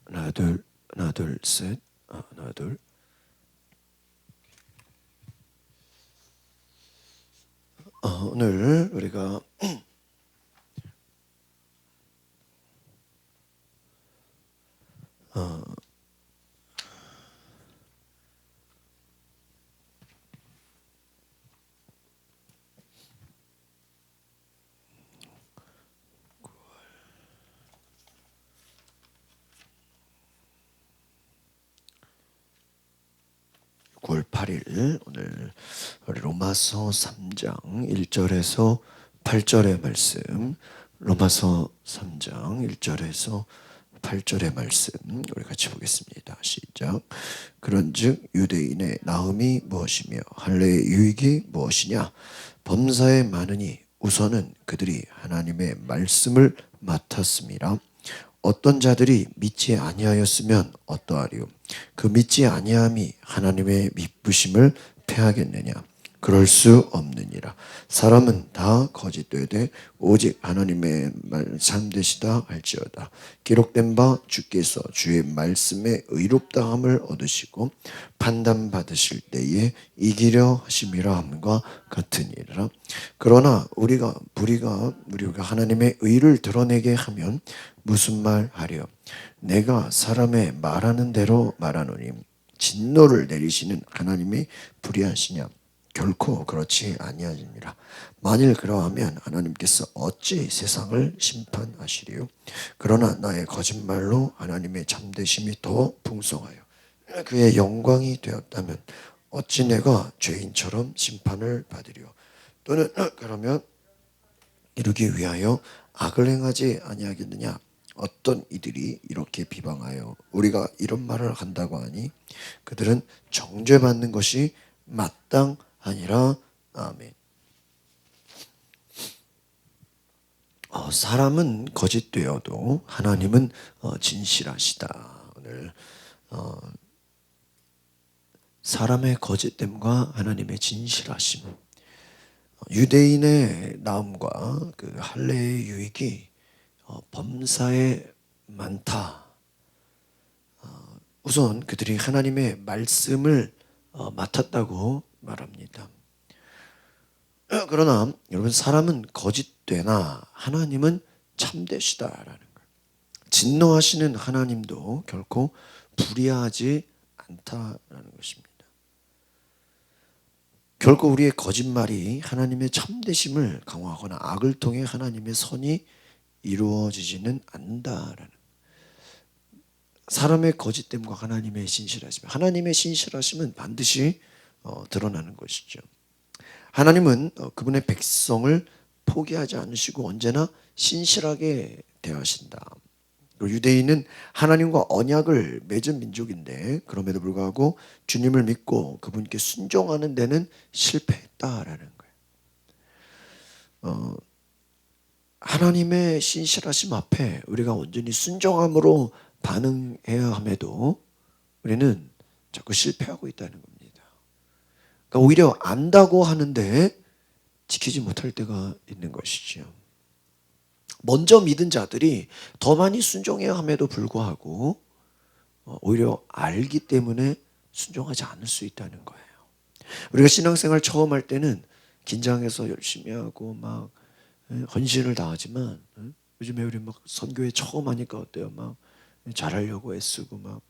하나 둘 하나 둘 셋. 하나 둘. 오늘 우리가 9월 8일 오늘 우리 로마서 3장 1절에서 8절의 말씀, 로마서 3장 1절에서 8절의 말씀 우리 같이 보겠습니다. 시작. 그런즉 유대인의 나음이 무엇이며 할례의 유익이 무엇이냐? 범사에 많으니 우선은 그들이 하나님의 말씀을 맡았습니다. 어떤 자들이 믿지 아니하였으면 어떠하리요? 그 믿지 아니함이 하나님의 미쁘심을 패하겠느냐? 그럴 수 없느니라. 사람은 다 거짓되되 오직 하나님의 말 참되시다 할지어다. 기록된 바 주께서 주의 말씀에 의롭다함을 얻으시고 판단받으실 때에 이기려 하심이라 함과 같으니라. 그러나 우리가 하나님의 의를 드러내게 하면 무슨 말 하려? 내가 사람의 말하는 대로 말하노니 진노를 내리시는 하나님이 불의하시냐? 결코 그렇지 아니하니라. 만일 그러하면 하나님께서 어찌 세상을 심판하시리요? 그러나 나의 거짓말로 하나님의 참되심이 더 풍성하여 그의 영광이 되었다면 어찌 내가 죄인처럼 심판을 받으리요? 또는 그러면 이루기 위하여 악을 행하지 아니하겠느냐? 어떤 이들이 이렇게 비방하여 우리가 이런 말을 한다고 하니 그들은 정죄받는 것이 마땅하니라. 아멘. 사람은 거짓되어도 하나님은 진실하시다. 오늘 사람의 거짓됨과 하나님의 진실하심, 유대인의 나음과 그 할례의 유익이 범사에 많다. 우선 그들이 하나님의 말씀을 맡았다고 말합니다. 그러나 여러분, 사람은 거짓되나 하나님은 참되시다라는 거예요. 진노하시는 하나님도 결코 불의하지 않다라는 것입니다. 결코 우리의 거짓말이 하나님의 참되심을 강화하거나 악을 통해 하나님의 선이 이루어지지는 않는다라는, 사람의 거짓됨과 하나님의 신실하심, 하나님의 신실하심은 반드시 드러나는 것이죠. 하나님은 그분의 백성을 포기하지 않으시고 언제나 신실하게 대하신다. 유대인은 하나님과 언약을 맺은 민족인데 그럼에도 불구하고 주님을 믿고 그분께 순종하는 데는 실패했다라는 거예요. 하나님의 신실하심 앞에 우리가 온전히 순종함으로 반응해야 함에도 우리는 자꾸 실패하고 있다는 겁니다. 그러니까 오히려 안다고 하는데 지키지 못할 때가 있는 것이죠. 먼저 믿은 자들이 더 많이 순종해야 함에도 불구하고 오히려 알기 때문에 순종하지 않을 수 있다는 거예요. 우리가 신앙생활 처음 할 때는 긴장해서 열심히 하고 막 헌신을 다하지만 요즘에 우리 막 선교회 처음 하니까 어때요? 막 잘하려고 애쓰고 막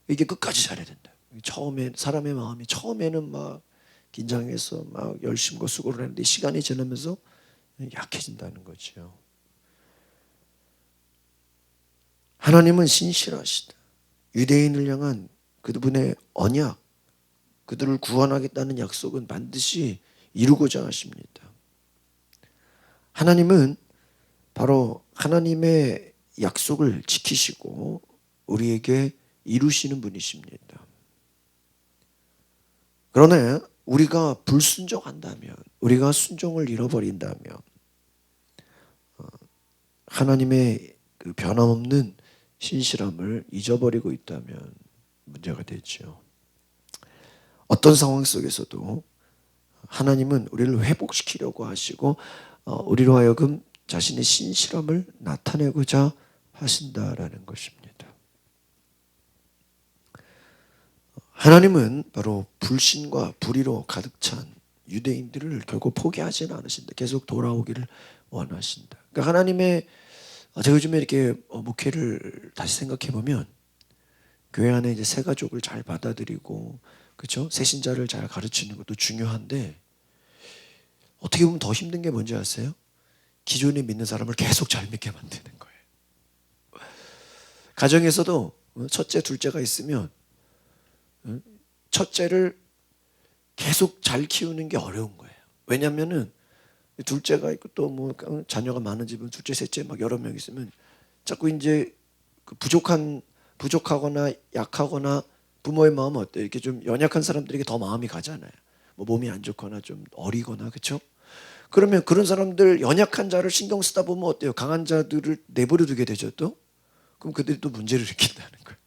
이게 끝까지 잘해야 된다. 처음에 사람의 마음이 처음에는 막 긴장해서 막 열심과 수고를 하는데 시간이 지나면서 약해진다는 거죠. 하나님은 신실하시다. 유대인을 향한 그분의 언약, 그들을 구원하겠다는 약속은 반드시 이루고자 하십니다. 하나님은 바로 하나님의 약속을 지키시고 우리에게 이루시는 분이십니다. 그러나 우리가 불순종한다면, 우리가 순종을 잃어버린다면 하나님의 그 변함없는 신실함을 잊어버리고 있다면 문제가 되죠. 어떤 상황 속에서도 하나님은 우리를 회복시키려고 하시고 우리로 하여금 자신의 신실함을 나타내고자 하신다라는 것입니다. 하나님은 바로 불신과 불의로 가득 찬 유대인들을 결국 포기하지는 않으신다. 계속 돌아오기를 원하신다. 그러니까 하나님의, 제가 요즘에 이렇게 목회를 다시 생각해 보면 교회 안에 이제 새 가족을 잘 받아들이고, 그렇죠? 새 신자를 잘 가르치는 것도 중요한데, 어떻게 보면 더 힘든 게 뭔지 아세요? 기존에 믿는 사람을 계속 잘 믿게 만드는 거예요. 가정에서도 첫째, 둘째가 있으면 첫째를 계속 잘 키우는 게 어려운 거예요. 왜냐하면은 둘째가 있고 또 뭐 자녀가 많은 집은 둘째, 셋째 막 여러 명 있으면 자꾸 이제 그 부족하거나 약하거나 부모의 마음은 어때요? 이렇게 좀 연약한 사람들에게 더 마음이 가잖아요. 뭐 몸이 안 좋거나 좀 어리거나, 그렇죠? 그러면 그런 사람들, 연약한 자를 신경 쓰다 보면 어때요? 강한 자들을 내버려 두게 되죠 또? 그럼 그들이 또 문제를 일으킨다는 거예요.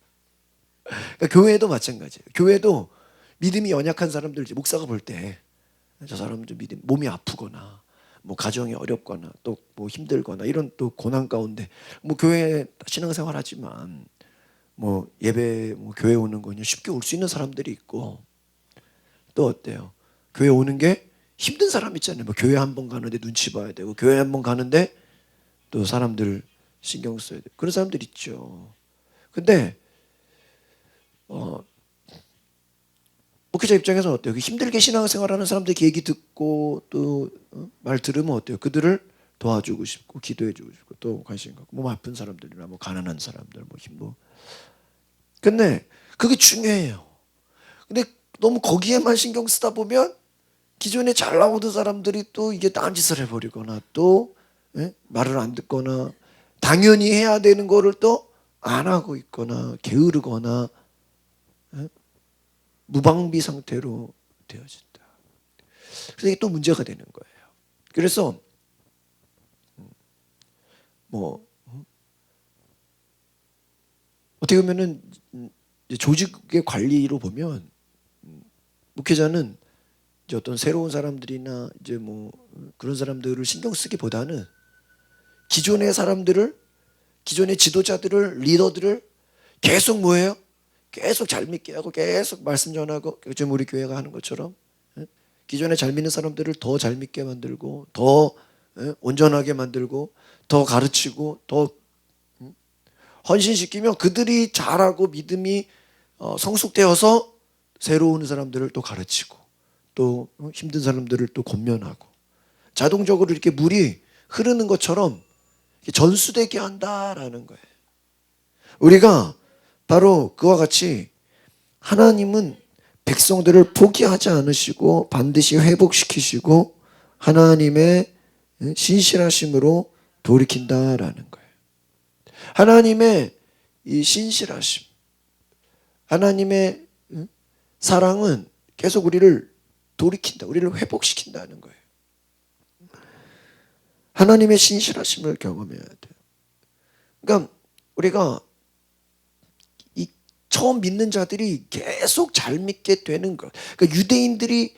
그러니까 교회도 마찬가지예요. 교회도 믿음이 연약한 사람들, 목사가 볼 때 저 사람은 좀 몸이 아프거나 뭐 가정이 어렵거나 또 뭐 힘들거나 이런 또 고난 가운데 뭐 교회 신앙생활 하지만 뭐 예배 뭐 교회 오는 거는 쉽게 올 수 있는 사람들이 있고, 또 어때요? 교회 오는 게 힘든 사람 있잖아요. 뭐 교회 한 번 가는데 눈치 봐야 되고, 교회 한 번 가는데 또 사람들 신경 써야 돼. 그런 사람들 있죠. 근데 목회자 입장에서는 어때요? 힘들게 신앙생활하는 사람들 얘기 듣고 또 말 들으면 어때요? 그들을 도와주고 싶고 기도해주고 싶고 또 관심 갖고, 몸 아픈 사람들이나 뭐 가난한 사람들 뭐. 근데 그게 중요해요. 근데 너무 거기에만 신경 쓰다 보면 기존에 잘 나오던 사람들이 또 이게 딴짓을 해버리거나 또 말을 안 듣거나 당연히 해야 되는 거를 또 안 하고 있거나 게으르거나 무방비 상태로 되어진다. 그래서 이게 또 문제가 되는 거예요. 그래서 뭐 어떻게 보면은 조직의 관리로 보면 목회자는 이제 어떤 새로운 사람들이나 이제 뭐 그런 사람들을 신경 쓰기보다는 기존의 사람들을, 기존의 지도자들을, 리더들을 계속 뭐예요? 계속 잘 믿게 하고 계속 말씀 전하고, 지금 우리 교회가 하는 것처럼 기존에 잘 믿는 사람들을 더 잘 믿게 만들고 더 온전하게 만들고 더 가르치고 더 헌신시키면 그들이 잘하고 믿음이 성숙되어서 새로운 사람들을 또 가르치고 또 힘든 사람들을 또 권면하고 자동적으로 이렇게 물이 흐르는 것처럼 전수되게 한다라는 거예요. 우리가 바로 그와 같이 하나님은 백성들을 포기하지 않으시고 반드시 회복시키시고 하나님의 신실하심으로 돌이킨다라는 거예요. 하나님의 이 신실하심, 하나님의 사랑은 계속 우리를 돌이킨다, 우리를 회복시킨다는 거예요. 하나님의 신실하심을 경험해야 돼요. 그러니까 우리가 이 처음 믿는 자들이 계속 잘 믿게 되는 것. 그러니까 유대인들이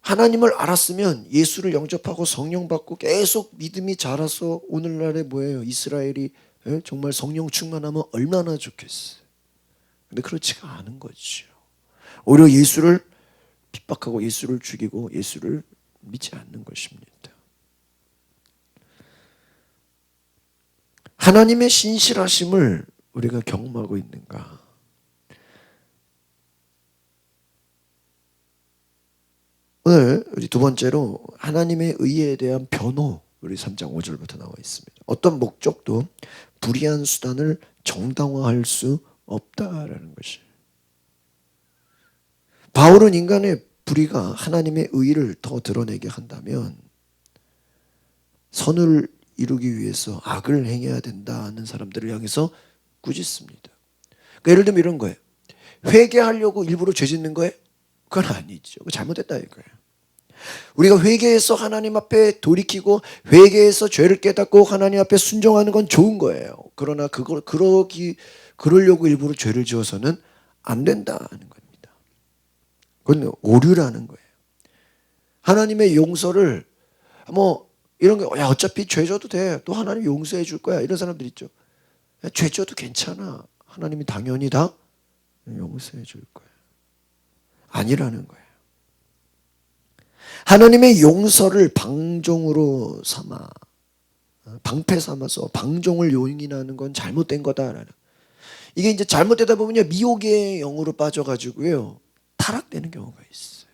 하나님을 알았으면 예수를 영접하고 성령 받고 계속 믿음이 자라서 오늘날에 뭐예요? 이스라엘이 정말 성령 충만하면 얼마나 좋겠어요. 근데 그렇지가 않은 거죠. 오히려 예수를 핍박하고 예수를 죽이고 예수를 믿지 않는 것입니다. 하나님의 신실하심을 우리가 경험하고 있는가? 오늘 우리 두 번째로 하나님의 의에 대한 변호, 우리 3장 5절부터 나와 있습니다. 어떤 목적도 불의한 수단을 정당화할 수 없다라는 것이. 바울은 인간의 불의가 하나님의 의를 더 드러내게 한다면 선을 이루기 위해서 악을 행해야 된다는 사람들을 향해서 꾸짖습니다. 그러니까 예를 들면 이런 거예요. 회개하려고 일부러 죄 짓는 거예요? 그건 아니죠. 그거 잘못됐다 이거예요. 우리가 회개해서 하나님 앞에 돌이키고 회개해서 죄를 깨닫고 하나님 앞에 순종하는 건 좋은 거예요. 그러나 그러려고 일부러 죄를 지어서는 안 된다는 겁니다. 그건 오류라는 거예요. 하나님의 용서를 뭐 이런 거, 야 어차피 죄 져도 돼. 또 하나님 용서해 줄 거야. 이런 사람들 있죠. 야, 죄 져도 괜찮아. 하나님이 당연히 다 용서해 줄 거야. 아니라는 거예요. 하나님의 용서를 방종으로 삼아, 방패 삼아서 방종을 용인하는 건 잘못된 거다라는. 이게 이제 잘못되다 보면요, 미혹의 영으로 빠져가지고요, 타락되는 경우가 있어요.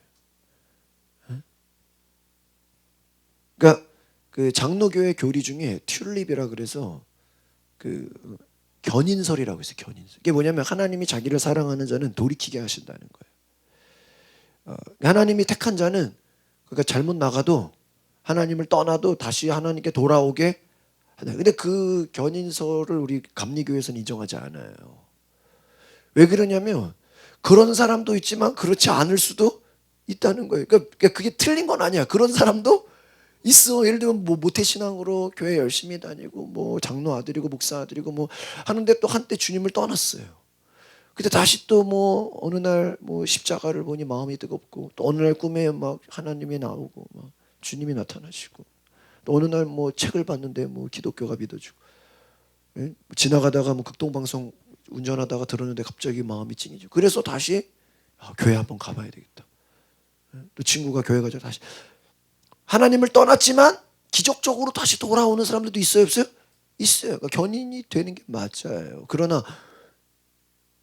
그러니까 그 장로교회 교리 중에 튤립이라 그래서 그 견인설이라고 있어요. 견인설. 이게 뭐냐면 하나님이 자기를 사랑하는 자는 돌이키게 하신다는 거예요. 하나님이 택한 자는 그러니까 잘못 나가도 하나님을 떠나도 다시 하나님께 돌아오게 하다. 근데 그 견인설을 우리 감리교회에서는 인정하지 않아요. 왜 그러냐면 그런 사람도 있지만 그렇지 않을 수도 있다는 거예요. 그러니까 그게 틀린 건 아니야. 그런 사람도 있어. 예를 들면 뭐 모태신앙으로 교회 열심히 다니고 뭐 장로 아들이고 목사 아들이고 뭐 하는데 또 한때 주님을 떠났어요. 근데 다시 또 뭐 어느 날 뭐 십자가를 보니 마음이 뜨겁고, 또 어느 날 꿈에 막 하나님이 나오고 막 주님이 나타나시고, 또 어느 날 뭐 책을 봤는데 뭐 기독교가 믿어주고, 예? 지나가다가 뭐 극동방송 운전하다가 들었는데 갑자기 마음이 찡해지고, 그래서 다시 교회 한번 가봐야 되겠다. 또 친구가 교회 가자 다시. 하나님을 떠났지만 기적적으로 다시 돌아오는 사람들도 있어요, 없어요? 있어요. 그러니까 견인이 되는 게 맞아요. 그러나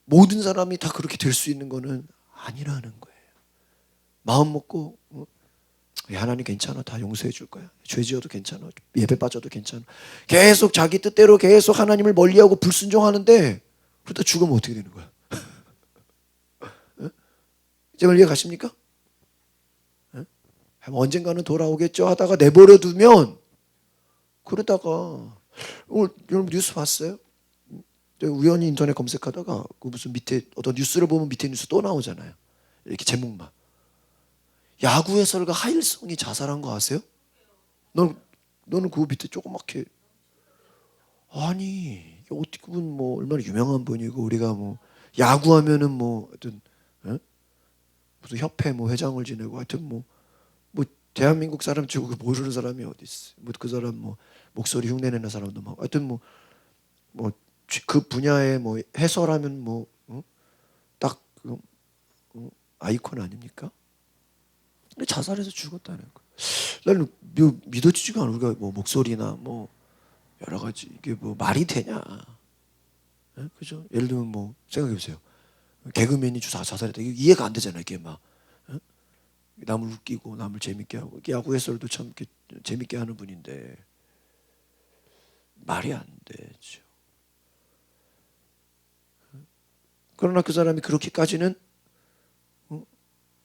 모든 사람이 다 그렇게 될 수 있는 거는 아니라는 거예요. 마음 먹고 하나님 괜찮아, 다 용서해 줄 거야. 죄 지어도 괜찮아, 예배 빠져도 괜찮아. 계속 자기 뜻대로 계속 하나님을 멀리하고 불순종하는데 그러다 죽으면 어떻게 되는 거야? 이제 이해 가십니까? 언젠가는 돌아오겠죠 하다가 내버려 두면, 그러다가 오늘 여러분 뉴스 봤어요? 우연히 인터넷 검색하다가 그 무슨 밑에 어떤 뉴스를 보면 밑에 뉴스 또 나오잖아요. 이렇게 제목만. 야구 해설가 하일성이 자살한 거 아세요? 너는 그거 밑에 조그맣게, 아니 어떻게 보면 뭐 얼마나 유명한 분이고 우리가 뭐 야구하면은 뭐 하여튼 무슨 협회 뭐 회장을 지내고 하여튼 뭐 대한민국 사람 치고 모르는 사람이 어디 있어? 뭐 그 사람 뭐 목소리 흉내내는 사람도 막 하여튼 뭐 그 분야에 뭐 해설하면 뭐 딱 아이콘 아닙니까? 근데 자살해서 죽었다는 거. 나는 믿어지지가 않아. 우리가 뭐 목소리나 뭐 여러 가지 이게 뭐 말이 되냐? 네? 그죠? 예를 들면 뭐 생각해 보세요. 개그맨이 자살했다. 이게 이해가 안 되잖아요. 이게 막 남을 웃기고 남을 재밌게 하고, 야구 해설도 참 이렇게 재밌게 하는 분인데 말이 안 되죠. 그러나 그 사람이 그렇게까지는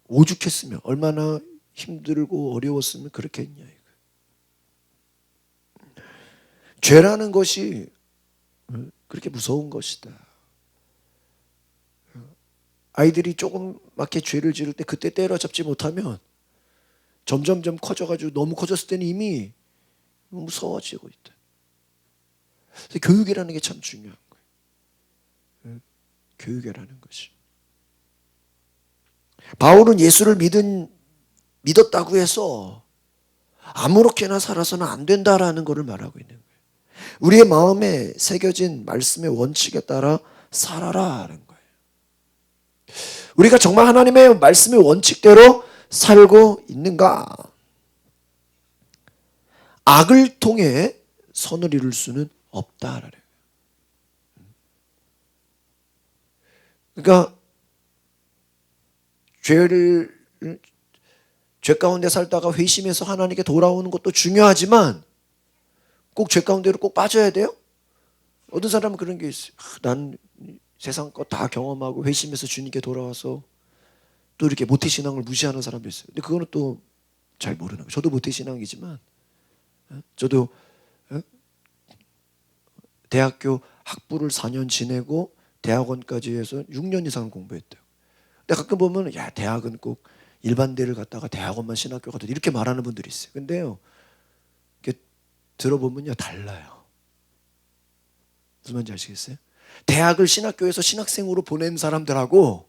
오죽했으면, 얼마나 힘들고 어려웠으면 그렇게 했냐. 죄라는 것이 그렇게 무서운 것이다. 아이들이 조그맣게 죄를 지을 때 그때 때려잡지 못하면 점점점 커져가지고 너무 커졌을 때는 이미 무서워지고 있다. 그래서 교육이라는 게 참 중요한 거예요. 교육이라는 것이. 바울은 예수를 믿었다고 해서 아무렇게나 살아서는 안 된다라는 것을 말하고 있는 거예요. 우리의 마음에 새겨진 말씀의 원칙에 따라 살아라는 거예요. 우리가 정말 하나님의 말씀의 원칙대로 살고 있는가? 악을 통해 선을 이룰 수는 없다라는 거예요. 그러니까 죄 가운데 살다가 회심해서 하나님께 돌아오는 것도 중요하지만 꼭 죄 가운데로 꼭 빠져야 돼요? 어떤 사람은 그런 게 있어요. 난 세상 거 다 경험하고 회심해서 주님께 돌아와서 또 이렇게 모태신앙을 무시하는 사람도 있어요. 근데 그거는 또 잘 모르는 거예요. 저도 모태신앙이지만 저도 대학교 학부를 4년 지내고 대학원까지 해서 6년 이상 공부했대요. 근데 가끔 보면 야, 대학은 꼭 일반대를 갔다가 대학원만 신학교 가도 이렇게 말하는 분들이 있어요. 근데요, 이렇게 들어보면요 달라요. 무슨 말인지 아시겠어요? 대학을 신학교에서 신학생으로 보낸 사람들하고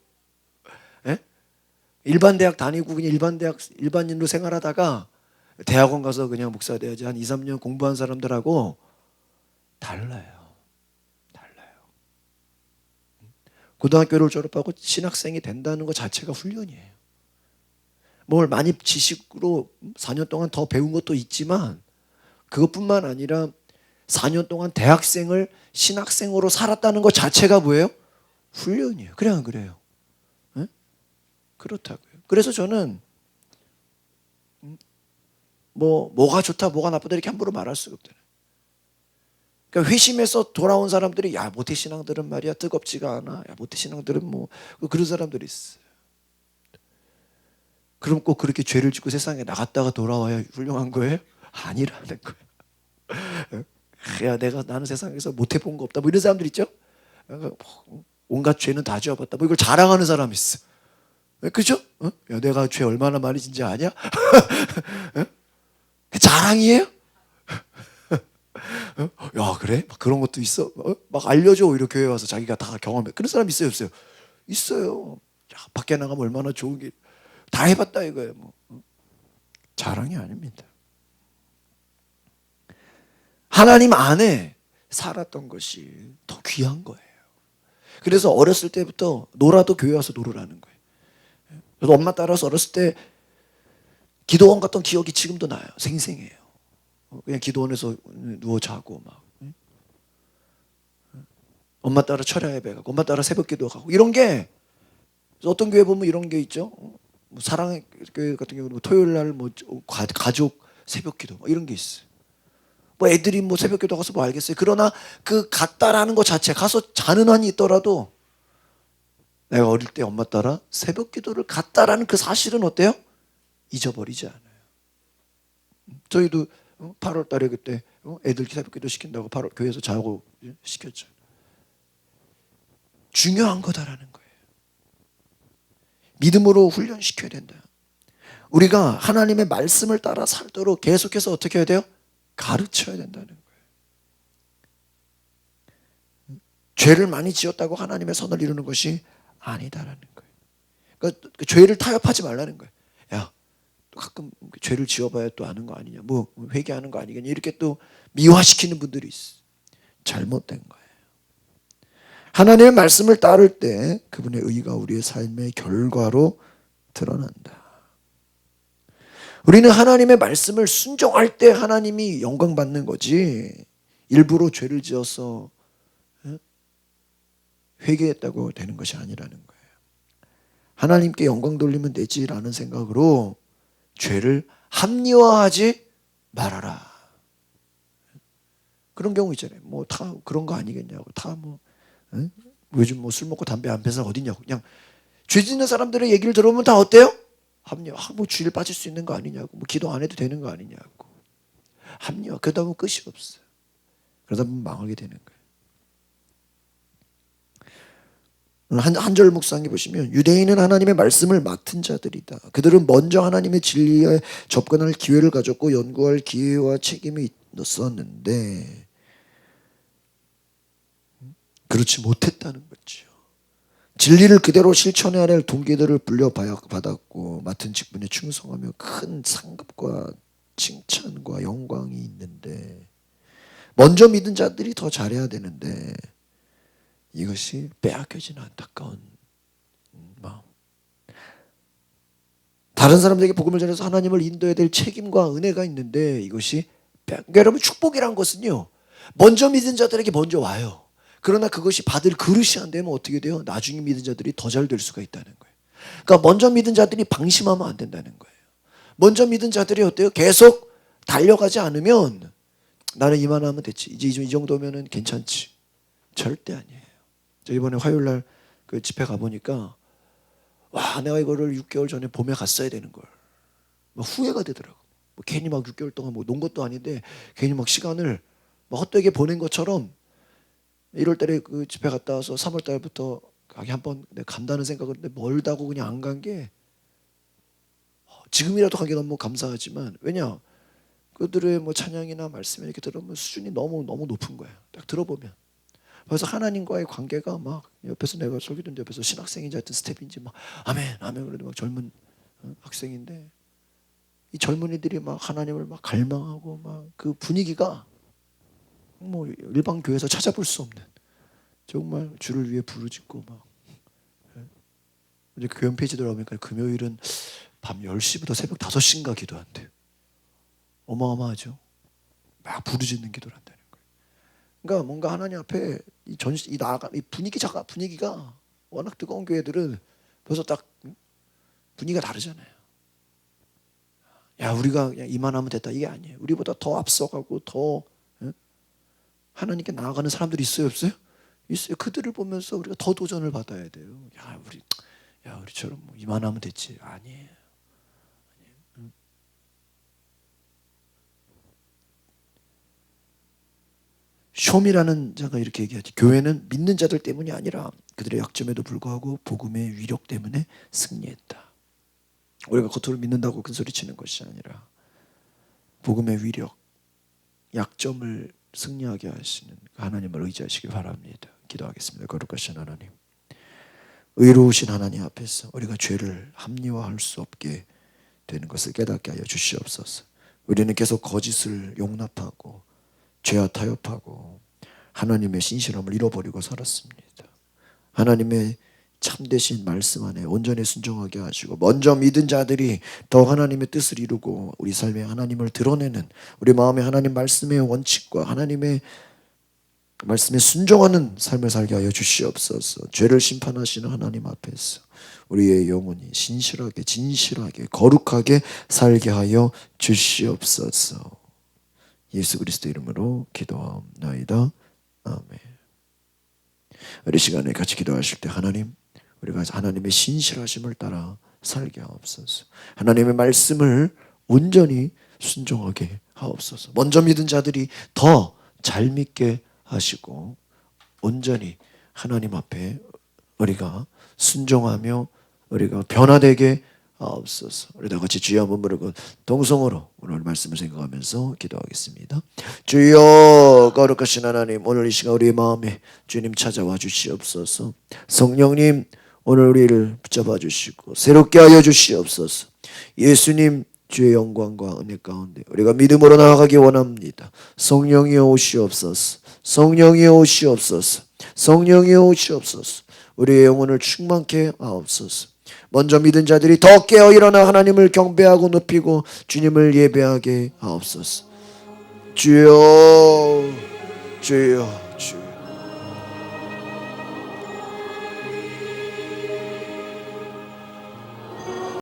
일반 대학 다니고 그냥 일반인으로 생활하다가 대학원 가서 그냥 목사 돼야지 한 2, 3년 공부한 사람들하고 달라요. 달라요. 고등학교를 졸업하고 신학생이 된다는 것 자체가 훈련이에요. 뭘 많이 지식으로 4년 동안 더 배운 것도 있지만 그것뿐만 아니라 4년 동안 대학생을 신학생으로 살았다는 것 자체가 뭐예요? 훈련이에요. 그래 안 그래요? 네? 그렇다고요. 그래서 저는 뭐가 좋다 뭐가 나쁘다 이렇게 함부로 말할 수가 없잖아요. 그러니까 회심해서 돌아온 사람들이 야 모태신앙들은 말이야 뜨겁지가 않아. 야 모태신앙들은 뭐 그런 사람들이 있어. 그럼 꼭 그렇게 죄를 짓고 세상에 나갔다가 돌아와야 훌륭한 거예요? 아니라는 거예요. 야 나는 세상에서 못해본 거 없다 뭐 이런 사람들 있죠. 온갖 죄는 다 지어봤다 뭐 이걸 자랑하는 사람이 있어. 그죠? 야 내가 죄 얼마나 많이 진지 아냐? 자랑이에요? 야 그래? 막 그런 것도 있어? 막 알려줘 이렇게 교회 와서 자기가 다 경험해. 그런 사람 있어요 없어요? 있어요. 야, 밖에 나가면 얼마나 좋은 게 다 해봤다 이거예요. 뭐. 자랑이 아닙니다. 하나님 안에 살았던 것이 더 귀한 거예요. 그래서 어렸을 때부터 놀아도 교회 와서 놀으라는 거예요. 그래서 엄마 따라서 어렸을 때 기도원 갔던 기억이 지금도 나요. 생생해요. 그냥 기도원에서 누워 자고 막 엄마 따라 철야 예배 가고 엄마 따라 새벽 기도 가고 이런 게 어떤 교회 보면 이런 게 있죠. 뭐 사랑의 교회 같은 경우는 토요일 날 뭐 가족 새벽 기도 뭐 이런 게 있어요. 뭐 애들이 뭐 새벽 기도 가서 뭐 알겠어요. 그러나 그 갔다라는 것 자체 가서 자는 한이 있더라도 내가 어릴 때 엄마 따라 새벽 기도를 갔다라는 그 사실은 어때요? 잊어버리지 않아요. 저희도 8월 달에 그때 애들 새벽 기도 시킨다고 8월 교회에서 자고 시켰죠. 중요한 거다라는 거예요. 믿음으로 훈련시켜야 된다. 우리가 하나님의 말씀을 따라 살도록 계속해서 어떻게 해야 돼요? 가르쳐야 된다는 거예요. 죄를 많이 지었다고 하나님의 선을 이루는 것이 아니다라는 거예요. 그러니까 그 죄를 타협하지 말라는 거예요. 야, 또 가끔 죄를 지어봐야 또 아는 거 아니냐, 뭐 회개하는 거 아니겠냐 이렇게 또 미화시키는 분들이 있어. 잘못된 거예요. 하나님의 말씀을 따를 때 그분의 의가 우리의 삶의 결과로 드러난다. 우리는 하나님의 말씀을 순종할 때 하나님이 영광 받는 거지 일부러 죄를 지어서 회개했다고 되는 것이 아니라는 거예요. 하나님께 영광 돌리면 되지라는 생각으로 죄를 합리화하지 말아라. 그런 경우 있잖아요. 뭐 다 그런 거 아니겠냐고. 다 뭐 요즘 뭐 술 먹고 담배 안 피는 사람 어딨냐고. 그냥 죄 짓는 사람들의 얘기를 들어보면 다 어때요? 합리화. 뭐 죄를 빠질 수 있는 거 아니냐고. 뭐 기도 안 해도 되는 거 아니냐고. 합리화. 그러다 보면 끝이 없어요. 그러다 보면 망하게 되는 거예요. 한절 묵상해 보시면 유대인은 하나님의 말씀을 맡은 자들이다. 그들은 먼저 하나님의 진리에 접근할 기회를 가졌고 연구할 기회와 책임이 있었는데 그렇지 못했다는 거죠. 진리를 그대로 실천해야 할 동기들을 불려받았고 맡은 직분에 충성하며 큰 상급과 칭찬과 영광이 있는데 먼저 믿은 자들이 더 잘해야 되는데 이것이 빼앗겨지는 안타까운 마음. 다른 사람들에게 복음을 전해서 하나님을 인도해야 될 책임과 은혜가 있는데 이것이 그러니까 여러분 축복이란 것은요 먼저 믿은 자들에게 먼저 와요. 그러나 그것이 받을 그릇이 안 되면 어떻게 돼요? 나중에 믿은 자들이 더 잘 될 수가 있다는 거예요. 그러니까 먼저 믿은 자들이 방심하면 안 된다는 거예요. 먼저 믿은 자들이 어때요? 계속 달려가지 않으면 나는 이만하면 됐지. 이제 이 정도면은 괜찮지. 절대 아니에요. 저 이번에 화요일 날 그 집회 가보니까 와 내가 이거를 6개월 전에 봄에 갔어야 되는 걸 막 후회가 되더라고. 뭐 괜히 막 6개월 동안 뭐 논 것도 아닌데 괜히 막 시간을 막 헛되게 보낸 것처럼 1월 달에 그 집회 갔다 와서 3월 달부터 가게 한번 간다는 생각을 했는데 멀다고 그냥 안 간 게 지금이라도 가기 너무 감사하지만 왜냐 그들의 뭐 찬양이나 말씀이 이렇게 들으면 수준이 너무 높은 거예요. 딱 들어보면. 그래서 하나님과의 관계가 막 옆에서 내가 설교 듣는데 옆에서 신학생인지 하여튼 스텝인지 막 아멘 아멘 그래도 막 젊은 학생인데 이 젊은이들이 막 하나님을 막 갈망하고 막 그 분위기가 뭐 일반 교회에서 찾아볼 수 없는 정말 주를 위해 부르짖고 막 이제 교회 홈페이지 들어가니까 금요일은 밤 10시부터 새벽 5시인가 기도한대요. 어마어마하죠. 막 부르짖는 기도를 한다는 거예요. 그러니까 뭔가 하나님 앞에 이 분위기가 워낙 뜨거운 교회들은 벌써 딱 분위기가 다르잖아요. 야, 우리가 그냥 이만하면 됐다 이게 아니에요. 우리보다 더 앞서가고 더 하나님께 나아가는 사람들이 있어요, 없어요? 있어요. 그들을 보면서 우리가 더 도전을 받아야 돼요. 우리처럼 뭐 이만하면 됐지. 아니에요. 쇼미라는 자가 이렇게 얘기하지. 교회는 믿는 자들 때문이 아니라 그들의 약점에도 불구하고 복음의 위력 때문에 승리했다. 우리가 겉으로 믿는다고 큰 소리 치는 것이 아니라 복음의 위력, 약점을 승리하게 하시는 하나님을 의지하시기 바랍니다. 기도하겠습니다. 거룩하신 하나님, 의로우신 하나님 앞에서 우리가 죄를 합리화할 수 없게 되는 것을 깨닫게 하여 주시옵소서. 우리는 계속 거짓을 용납하고 죄와 타협하고 하나님의 신실함을 잃어버리고 살았습니다. 하나님의 참되신 말씀 안에 온전히 순종하게 하시고 먼저 믿은 자들이 더 하나님의 뜻을 이루고 우리 삶에 하나님을 드러내는 우리 마음에 하나님 말씀의 원칙과 하나님의 말씀에 순종하는 삶을 살게 하여 주시옵소서. 죄를 심판하시는 하나님 앞에서 우리의 영혼이 신실하게 진실하게 거룩하게 살게 하여 주시옵소서. 예수 그리스도 이름으로 기도하옵나이다. 아멘. 우리 시간에 같이 기도하실 때 하나님, 우리가 하나님의 신실하심을 따라 살게 하옵소서. 하나님의 말씀을 온전히 순종하게 하옵소서. 먼저 믿은 자들이 더 잘 믿게 하시고 온전히 하나님 앞에 우리가 순종하며 우리가 변화되게 하옵소서. 우리 다 같이 주여 한번 부르고 동성으로 오늘 말씀을 생각하면서 기도하겠습니다. 주여, 거룩하신 하나님, 오늘 이 시간 우리의 마음에 주님 찾아와 주시옵소서. 성령님, 오늘 우리를 붙잡아 주시고 새롭게 하여 주시옵소서. 예수님, 주의 영광과 은혜 가운데 우리가 믿음으로 나아가기 원합니다. 성령이 오시옵소서. 성령이 오시옵소서. 성령이 오시옵소서. 우리의 영혼을 충만케 하옵소서. 먼저 믿은 자들이 더 깨어 일어나 하나님을 경배하고 높이고 주님을 예배하게 하옵소서. 주여, 주여.